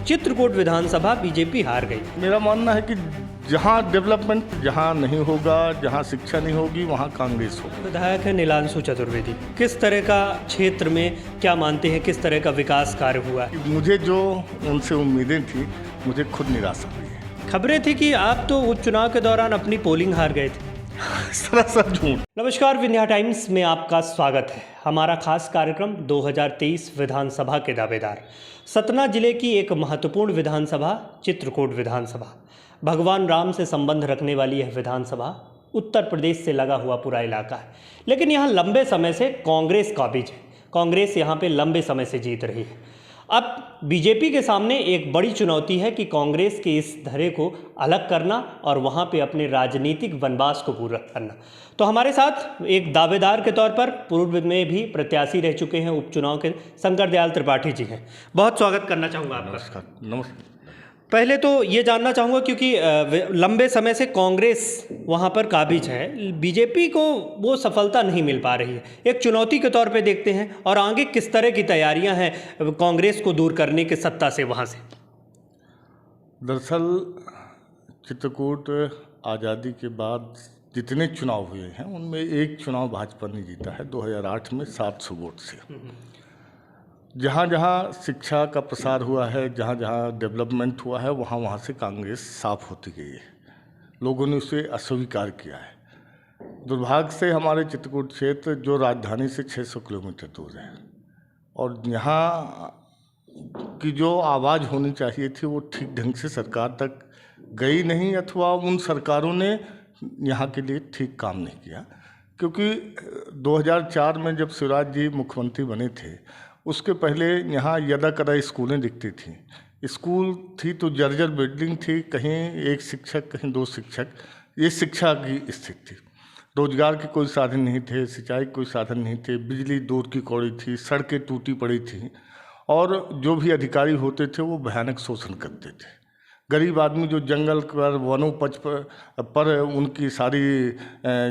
चित्रकूट विधानसभा BJP हार गई। मेरा मानना है कि जहां डेवलपमेंट जहां नहीं होगा, जहां शिक्षा नहीं होगी, वहां कांग्रेस होगी। विधायक है नीलांशु चतुर्वेदी, किस तरह का क्षेत्र में क्या मानते हैं, किस तरह का विकास कार्य हुआ है? मुझे जो उनसे उम्मीदें थी, मुझे खुद निराशा हुई है। खबरें थी कि आप तो उपचुनाव के दौरान अपनी पोलिंग हार गए थे। सरासर झूठ। नमस्कार, विंध्या टाइम्स में आपका स्वागत है। हमारा खास कार्यक्रम 2023 विधानसभा के दावेदार। सतना जिले की एक महत्वपूर्ण विधानसभा चित्रकूट विधानसभा, भगवान राम से संबंध रखने वाली यह विधानसभा उत्तर प्रदेश से लगा हुआ पूरा इलाका है। लेकिन यहाँ लंबे समय से कांग्रेस काबिज है। कांग्रेस यहाँ पे लंबे समय से जीत रही है। अब बीजेपी के सामने एक बड़ी चुनौती है कि कांग्रेस के इस धरे को अलग करना और वहाँ पे अपने राजनीतिक वनवास को पूरा करना। तो हमारे साथ एक दावेदार के तौर पर पूर्व में भी प्रत्याशी रह चुके हैं उपचुनाव के, शंकर दयाल त्रिपाठी जी हैं। बहुत स्वागत करना चाहूँगा आपका। नमस्कार। पहले तो ये जानना चाहूँगा, क्योंकि लंबे समय से कांग्रेस वहाँ पर काबिज है, बीजेपी को वो सफलता नहीं मिल पा रही है। एक चुनौती के तौर पे देखते हैं, और आगे किस तरह की तैयारियां हैं कांग्रेस को दूर करने के सत्ता से वहाँ से? दरअसल चित्रकूट आज़ादी के बाद जितने चुनाव हुए हैं, उनमें एक चुनाव भाजपा ने जीता है 2008 में 700 वोट से। जहाँ जहाँ शिक्षा का प्रसार हुआ है, जहाँ जहाँ डेवलपमेंट हुआ है, वहाँ वहाँ से कांग्रेस साफ होती गई है। लोगों ने उसे अस्वीकार किया है। दुर्भाग्य से हमारे चित्रकूट क्षेत्र जो राजधानी से 600 किलोमीटर दूर है, और यहाँ की जो आवाज़ होनी चाहिए थी वो ठीक ढंग से सरकार तक गई नहीं, अथवा उन सरकारों ने यहाँ के लिए ठीक काम नहीं किया। क्योंकि 2004 में जब शिवराज जी मुख्यमंत्री बने थे, उसके पहले यहाँ यदा कदा स्कूलें दिखती थी। स्कूल थी तो जर्जर बिल्डिंग थी, कहीं एक शिक्षक कहीं दो शिक्षक, ये शिक्षा की स्थिति थी। रोजगार के कोई साधन नहीं थे, सिंचाई के कोई साधन नहीं थे, बिजली दूर की कौड़ी थी, सड़कें टूटी पड़ी थी, और जो भी अधिकारी होते थे वो भयानक शोषण करते थे। गरीब आदमी जो जंगल पर वनोपज पर उनकी सारी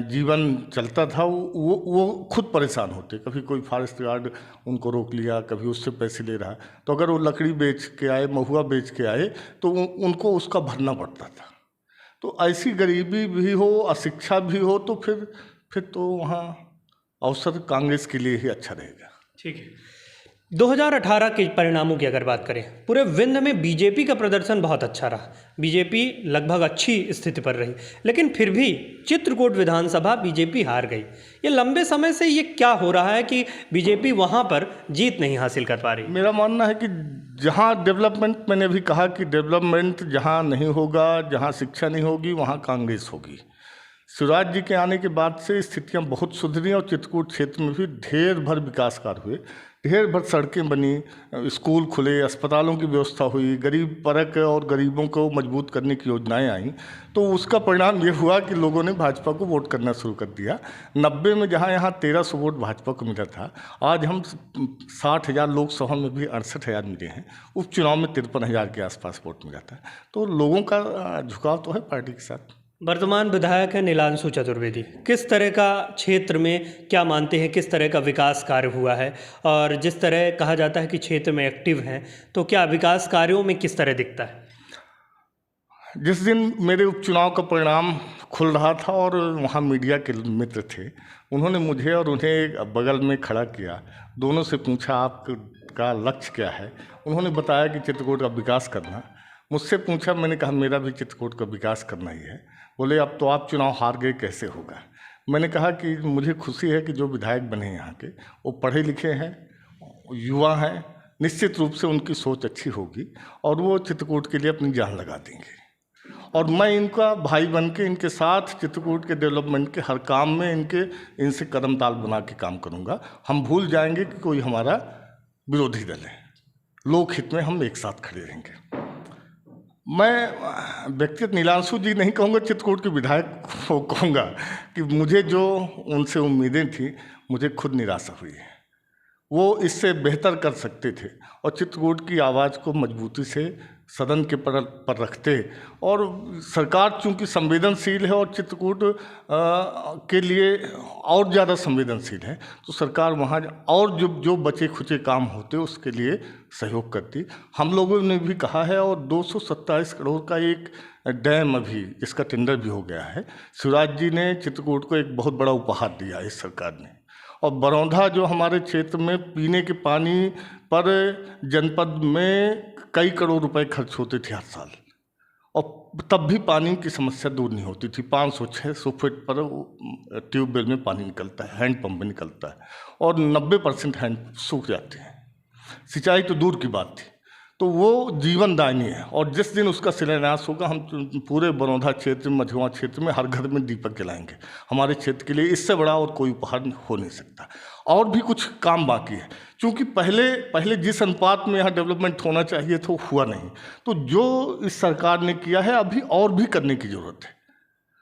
जीवन चलता था, वो खुद परेशान होते। कभी कोई फॉरेस्ट गार्ड उनको रोक लिया, कभी उससे पैसे ले रहा, तो अगर वो लकड़ी बेच के आए, महुआ बेच के आए, तो उनको उसका भरना पड़ता था। तो ऐसी गरीबी भी हो, अशिक्षा भी हो, तो फिर तो वहाँ अवसर कांग्रेस के लिए ही अच्छा रहेगा। ठीक है। 2018 के परिणामों की अगर बात करें, पूरे विंध्य में बीजेपी का प्रदर्शन बहुत अच्छा रहा। बीजेपी लगभग अच्छी स्थिति पर रही, लेकिन फिर भी चित्रकूट विधानसभा बीजेपी हार गई। ये लंबे समय से ये क्या हो रहा है कि बीजेपी वहाँ पर जीत नहीं हासिल कर पा रही? मेरा मानना है कि जहाँ डेवलपमेंट, मैंने भी कहा कि डेवलपमेंट जहाँ नहीं होगा, जहाँ शिक्षा नहीं होगी, वहाँ कांग्रेस होगी। शिवराज जी के आने के बाद से स्थितियाँ बहुत सुधरी, और चित्रकूट क्षेत्र में भी ढेर भर विकास कार्य हुए, ढेर भर सड़कें बनी, स्कूल खुले, अस्पतालों की व्यवस्था हुई, गरीब परक और गरीबों को मजबूत करने की योजनाएं आईं। तो उसका परिणाम ये हुआ कि लोगों ने भाजपा को वोट करना शुरू कर दिया। 90 में जहाँ यहाँ 1300 वोट भाजपा को मिला था, आज हम 60,000, लोकसभा में भी 68,000 मिले हैं, उपचुनाव में 53,000 के आसपास वोट मिला था। तो लोगों का झुकाव तो है पार्टी के साथ। वर्तमान विधायक है नीलांशु चतुर्वेदी, किस तरह का क्षेत्र में क्या मानते हैं, किस तरह का विकास कार्य हुआ है? और जिस तरह कहा जाता है कि क्षेत्र में एक्टिव हैं, तो क्या विकास कार्यों में किस तरह दिखता है? जिस दिन मेरे उपचुनाव का परिणाम खुल रहा था और वहाँ मीडिया के मित्र थे, उन्होंने मुझे और उन्हें बगल में खड़ा किया, दोनों से पूछा आपका लक्ष्य क्या है। उन्होंने बताया कि चित्रकूट का विकास करना। मुझसे पूछा, मैंने कहा मेरा भी चित्रकूट का विकास करना ही है। बोले अब तो आप चुनाव हार गए, कैसे होगा? मैंने कहा कि मुझे खुशी है कि जो विधायक बने यहाँ के वो पढ़े लिखे हैं, युवा हैं, निश्चित रूप से उनकी सोच अच्छी होगी और वो चित्रकूट के लिए अपनी जान लगा देंगे। और मैं इनका भाई बन के इनके साथ चित्रकूट के डेवलपमेंट के हर काम में इनसे कदम ताल बना के काम करूँगा। हम भूल जाएंगे कि कोई हमारा विरोधी दल है, लोकहित में हम एक साथ खड़े रहेंगे। मैं व्यक्तिगत नीलांशु जी नहीं कहूँगा, चित्रकूट के विधायक को कहूँगा कि मुझे जो उनसे उम्मीदें थी, मुझे खुद निराशा हुई है। वो इससे बेहतर कर सकते थे और चित्रकूट की आवाज़ को मजबूती से सदन के पर रखते। और सरकार चूंकि संवेदनशील है और चित्रकूट के लिए और ज़्यादा संवेदनशील है, तो सरकार वहाँ और जो बचे खुचे काम होते उसके लिए सहयोग करती। हम लोगों ने भी कहा है, और 227 करोड़ का एक डैम अभी जिसका टेंडर भी हो गया है, शिवराज जी ने चित्रकूट को एक बहुत बड़ा उपहार दिया इस सरकार ने। और बरौंधा जो हमारे क्षेत्र में पीने के पानी पर जनपद में कई करोड़ रुपए खर्च होते थे हर साल, और तब भी पानी की समस्या दूर नहीं होती थी। 500-600 फीट पर ट्यूबवेल में पानी निकलता है, हैंडपम्प में निकलता है, और 90% हैंड सूख जाते हैं। सिंचाई तो दूर की बात थी। तो वो जीवनदायिनी है, और जिस दिन उसका शिलान्यास होगा हम पूरे बरौंधा क्षेत्र में, मझुआ क्षेत्र में हर घर में दीपक जलाएंगे। हमारे क्षेत्र के लिए इससे बड़ा और कोई उपहार हो नहीं सकता। और भी कुछ काम बाकी है, क्योंकि पहले जिस अनुपात में यहाँ डेवलपमेंट होना चाहिए था वो हुआ नहीं। तो जो इस सरकार ने किया है अभी और भी करने की ज़रूरत है।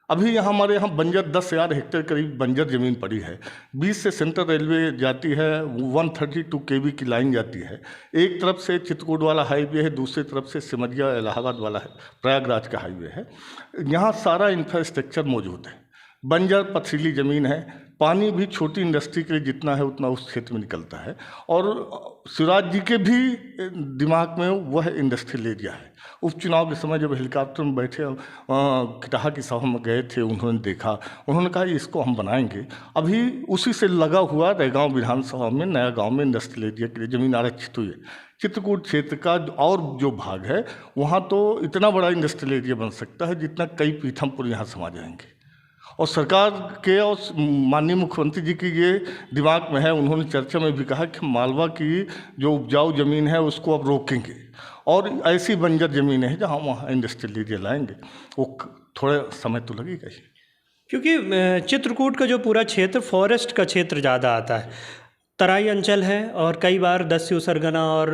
अभी हमारे यहाँ बंजर 10,000 हेक्टेयर करीब बंजर ज़मीन पड़ी है। 20 से सेंट्रल रेलवे जाती है, 132 kV की लाइन जाती है। एक तरफ से चित्रकूट वाला हाईवे है, दूसरी तरफ से सिमरिया इलाहाबाद वाला है, प्रयागराज का हाईवे है। यहाँ सारा इंफ्रास्ट्रक्चर मौजूद है। बंजर पथरीली ज़मीन है, पानी भी छोटी इंडस्ट्री के लिए जितना है उतना उस क्षेत्र में निकलता है। और शिवराज जी के भी दिमाग में वह इंडस्ट्रियल एरिया है। उपचुनाव के समय जब हेलीकॉप्टर में बैठे किटाहा की सभा में गए थे, उन्होंने देखा, उन्होंने कहा इसको हम बनाएंगे। अभी उसी से लगा हुआ रैगांव विधानसभा में नया गांव में इंडस्ट्रियल एरिया के लिए ज़मीन आरक्षित हुई है। चित्रकूट क्षेत्र का और जो भाग है वहाँ तो इतना बड़ा इंडस्ट्रियल एरिया बन सकता है जितना कई पीथमपुर यहाँ समा जाएंगे। और सरकार के और माननीय मुख्यमंत्री जी की ये दिमाग में है। उन्होंने चर्चा में भी कहा कि मालवा की जो उपजाऊ ज़मीन है उसको अब रोकेंगे, और ऐसी बंजर ज़मीन है जहाँ वहाँ इंडस्ट्रियल एरिया लाएंगे। वो थोड़ा समय तो लगेगा ही, क्योंकि चित्रकूट का जो पूरा क्षेत्र फॉरेस्ट का क्षेत्र ज़्यादा आता है, तराई अंचल है, और कई बार दस्यु सरगना और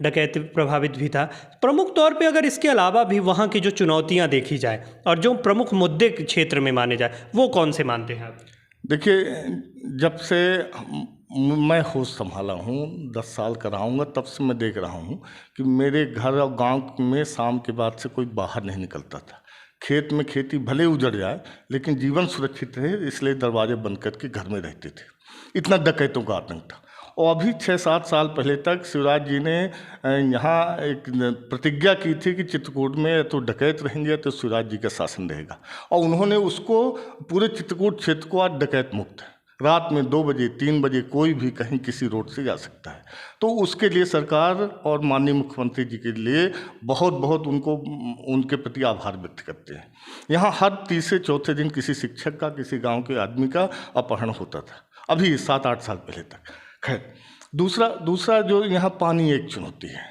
डकैती प्रभावित भी था। प्रमुख तौर पे अगर इसके अलावा भी वहाँ की जो चुनौतियाँ देखी जाए और जो प्रमुख मुद्दे क्षेत्र में माने जाए, वो कौन से मानते हैं आप? देखिए, जब से मैं होश संभाला हूँ, 10 साल का रहा हूँगा, तब से मैं देख रहा हूँ कि मेरे घर और गांव में शाम के बाद से कोई बाहर नहीं निकलता था। खेत में खेती भले उजड़ जाए लेकिन जीवन सुरक्षित रहे, इसलिए दरवाजे बंद करके घर में रहते थे। इतना डकैतों का आतंक था। और अभी 6-7 साल पहले तक शिवराज जी ने यहाँ एक प्रतिज्ञा की थी कि चित्रकूट में तो डकैत रहेंगे तो शिवराज जी का शासन रहेगा, और उन्होंने उसको पूरे चित्रकूट क्षेत्र को आज डकैत मुक्त है। रात में 2 बजे 3 बजे कोई भी कहीं किसी रोड से जा सकता है। तो उसके लिए सरकार और माननीय मुख्यमंत्री जी के लिए बहुत बहुत उनके प्रति आभार व्यक्त करते हैं। यहाँ हर तीसरे चौथे दिन किसी शिक्षक का, किसी गांव के आदमी का अपहरण होता था, अभी 7-8 साल पहले तक। खैर, दूसरा जो यहाँ पानी एक चुनौती है।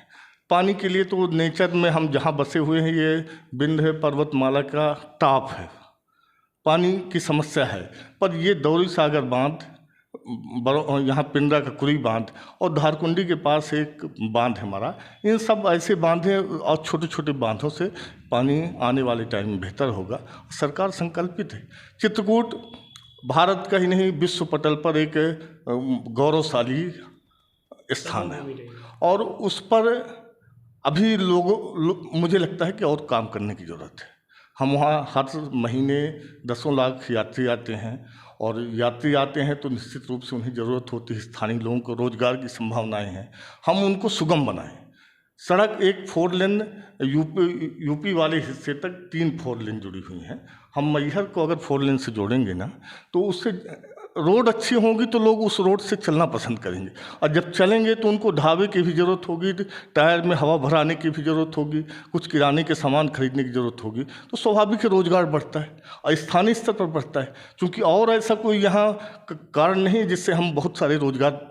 पानी के लिए तो नेचर में हम जहाँ बसे हुए हैं, ये विंध्य पर्वतमाला का टॉप है, पानी की समस्या है। पर ये दौरी सागर बांध, यहाँ पिंडरा का कुरी बांध और धारकुंडी के पास एक बांध है हमारा, इन सब ऐसे बांध हैं, और छोटे छोटे बांधों से पानी आने वाले टाइम में बेहतर होगा। सरकार संकल्पित है। चित्रकूट भारत का ही नहीं, विश्व पटल पर एक गौरवशाली स्थान है, और उस पर अभी मुझे लगता है कि और काम करने की ज़रूरत है। हम वहाँ हर महीने 10 लाख यात्री आते हैं, और यात्री आते हैं तो निश्चित रूप से उन्हें ज़रूरत होती है, स्थानीय लोगों को रोजगार की संभावनाएं हैं, हम उनको सुगम बनाएं। सड़क एक 4 लेन यूपी वाले हिस्से तक 3 4 लेन जुड़ी हुई हैं। हम मैहर को अगर 4 लेन से जोड़ेंगे ना, तो उससे रोड अच्छी होगी तो लोग उस रोड से चलना पसंद करेंगे, और जब चलेंगे तो उनको ढाबे की भी ज़रूरत होगी, टायर में हवा भराने की भी ज़रूरत होगी, कुछ किराने के सामान खरीदने की ज़रूरत होगी। तो स्वाभाविक रोजगार बढ़ता है और स्थानीय स्तर पर बढ़ता है, क्योंकि और ऐसा कोई यहाँ कारण नहीं जिससे हम बहुत सारे रोजगार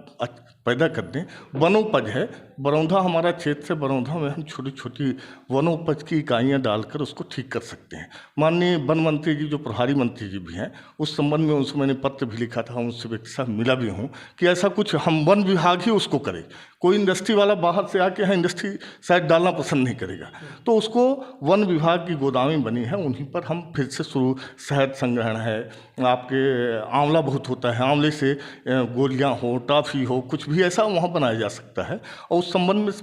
पैदा कर दें। वनोपज है, बरौंधा हमारा क्षेत्र है, बरौंधा में हम छोटी छोटी वनोपज की इकाइयाँ डालकर उसको ठीक कर सकते हैं। माननीय वन मंत्री जी, जो प्रभारी मंत्री जी भी हैं, उस संबंध में उनसे मैंने पत्र भी लिखा था, उनसे व्यक्ति साहब मिला भी हूँ कि ऐसा कुछ हम वन विभाग ही उसको करे, कोई इंडस्ट्री वाला बाहर से आके यहाँ इंडस्ट्री शायद डालना पसंद नहीं करेगा, तो उसको वन विभाग की गोदामें बनी है, उन्हीं पर हम फिर से शुरू, शहद संग्रहण है, आपके आंवला बहुत होता है, आंवले से गोलियां हो, टॉफ़ी हो, कुछ भी ऐसा वहाँ बनाया जा सकता है। और उस संबंध में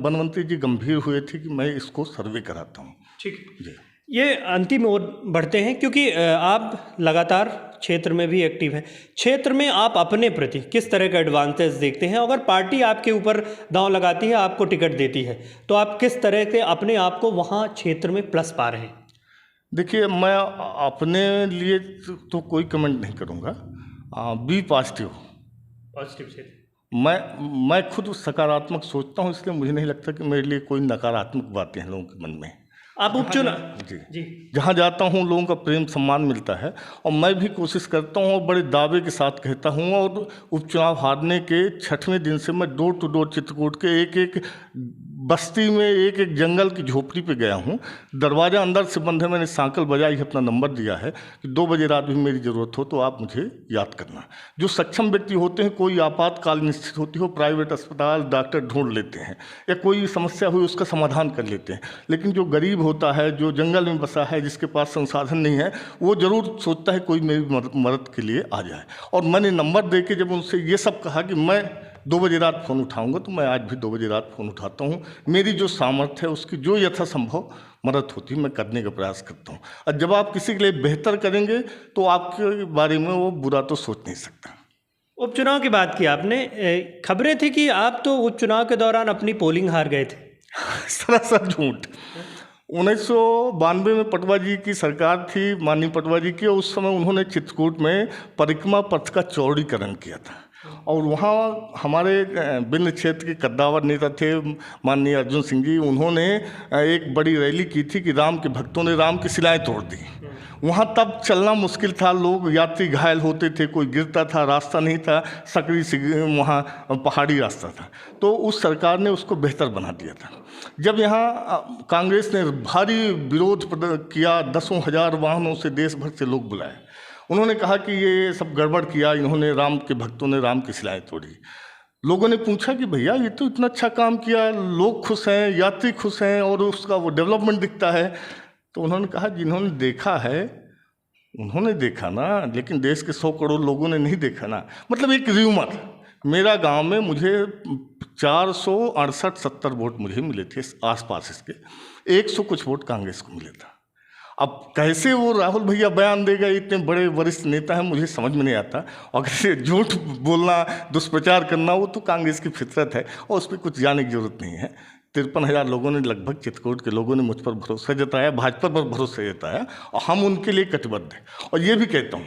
वन मंत्री जी गंभीर हुए थे कि मैं इसको सर्वे कराता हूँ। ठीक जी, ये अंतिम ओर बढ़ते हैं, क्योंकि आप लगातार क्षेत्र में भी एक्टिव हैं। क्षेत्र में आप अपने प्रति किस तरह का एडवांटेज देखते हैं? अगर पार्टी आपके ऊपर दांव लगाती है, आपको टिकट देती है, तो आप किस तरह के अपने आप को वहाँ क्षेत्र में प्लस पा रहे हैं? देखिए, मैं अपने लिए तो कोई कमेंट नहीं करूँगा। बी पॉजिटिव से मैं खुद सकारात्मक सोचता हूँ, इसलिए मुझे नहीं लगता कि मेरे लिए कोई नकारात्मक बातें हैं लोगों के मन में। आप उपचुनाव जी, जहाँ जाता हूँ लोगों का प्रेम सम्मान मिलता है, और मैं भी कोशिश करता हूँ और बड़े दावे के साथ कहता हूँ। और उपचुनाव हारने के 6वें दिन से मैं डोर टू डोर चित्रकूट के एक एक बस्ती में, एक एक जंगल की झोपड़ी पे गया हूँ। दरवाज़ा अंदर से बंद है, मैंने सांकल बजाई, अपना नंबर दिया है कि 2 बजे रात भी मेरी ज़रूरत हो तो आप मुझे याद करना। जो सक्षम व्यक्ति होते हैं, कोई आपातकाल स्थिति होती हो, प्राइवेट अस्पताल डॉक्टर ढूंढ लेते हैं, या कोई समस्या हुई उसका समाधान कर लेते हैं। लेकिन जो गरीब होता है, जो जंगल में बसा है, जिसके पास संसाधन नहीं है, वो ज़रूर सोचता है कोई मेरी मदद के लिए आ जाए। और मैंने नंबर दे के जब उनसे ये सब कहा कि मैं 2 बजे रात फ़ोन उठाऊंगा, तो मैं आज भी 2 बजे रात फ़ोन उठाता हूँ। मेरी जो सामर्थ्य है, उसकी जो यथासंभव मदद होती है मैं करने का प्रयास करता हूँ। और जब आप किसी के लिए बेहतर करेंगे तो आपके बारे में वो बुरा तो सोच नहीं सकता। उपचुनाव की बात की आपने, खबरें थी कि आप तो उपचुनाव के दौरान अपनी पोलिंग हार गए थे। सरासर झूठ। 1992 में पटवा जी की सरकार थी, माननीय पटवा जी की, और उस समय उन्होंने चित्रकूट में परिक्रमा पथ का चौड़ीकरण किया था। और वहाँ हमारे बिंद क्षेत्र के कद्दावर नेता थे माननीय अर्जुन सिंह जी, उन्होंने एक बड़ी रैली की थी कि राम के भक्तों ने राम की शिलाएं तोड़ दी। वहाँ तब चलना मुश्किल था, लोग यात्री घायल होते थे, कोई गिरता था, रास्ता नहीं था, सकड़ी से वहाँ पहाड़ी रास्ता था। तो उस सरकार ने उसको बेहतर बना दिया था। जब यहाँ कांग्रेस ने भारी विरोध किया, 10,000 वाहनों से देश भर से लोग बुलाए, उन्होंने कहा कि ये सब गड़बड़ किया, इन्होंने राम के भक्तों ने राम की शिलाएं तोड़ी। लोगों ने पूछा कि भैया ये तो इतना अच्छा काम किया, लोग खुश हैं, यात्री खुश हैं, और उसका वो डेवलपमेंट दिखता है। तो उन्होंने कहा जिन्होंने देखा है उन्होंने देखा ना, लेकिन देश के 100 करोड़ लोगों ने नहीं देखा ना। मतलब एक र्यूमर, मेरा गांव में मुझे 468-70 वोट मुझे मिले थे आसपास, इसके 100 कुछ वोट कांग्रेस को मिले था। अब कैसे वो राहुल भैया बयान देगा, इतने बड़े वरिष्ठ नेता हैं, मुझे समझ में नहीं आता। अगर झूठ बोलना, दुष्प्रचार करना, वो तो कांग्रेस की फितरत है और उस पर कुछ जाने की जरूरत नहीं है। 53,000 लोगों ने, लगभग चित्रकूट के लोगों ने मुझ पर भरोसा जताया, भाजपा पर भरोसा जताया, और हम उनके लिए कटिबद्ध हैं। और ये भी कहता हूँ,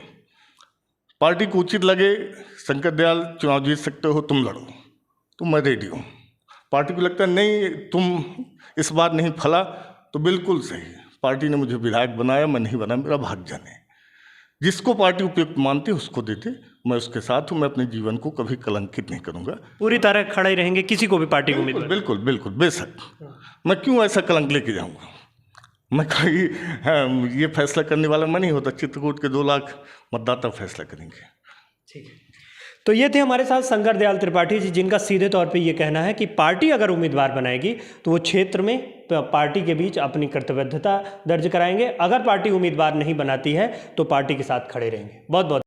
पार्टी को उचित लगे, शंकर दयाल चुनाव जीत सकते हो, तुम लड़ो, तो मैं रेडी हूँ। पार्टी को लगता है नहीं तुम इस बार नहीं फला, तो बिल्कुल सही, पार्टी ने मुझे विधायक बनाया, मैं नहीं बना, मेरा भाग जाने। जिसको पार्टी उपयुक्त मानती है उसको देते, मैं उसके साथ हूँ। मैं अपने जीवन को कभी कलंकित नहीं करूँगा, पूरी तरह खड़े रहेंगे किसी को भी पार्टी को उम्मीदवार। बिल्कुल बिल्कुल बेशक। मैं क्यों ऐसा कलंक लेके जाऊँगा? मैं कहीं ये फैसला करने वाला मैं नहीं होता, चित्रकूट के 2 लाख मतदाता फैसला करेंगे। ठीक है, तो ये थे हमारे साथ शंकर दयाल त्रिपाठी जी, जिनका सीधे तौर पे ये कहना है कि पार्टी अगर उम्मीदवार बनाएगी तो वो क्षेत्र में पार्टी के बीच अपनी कर्तव्यता दर्ज कराएंगे। अगर पार्टी उम्मीदवार नहीं बनाती है तो पार्टी के साथ खड़े रहेंगे। बहुत बहुत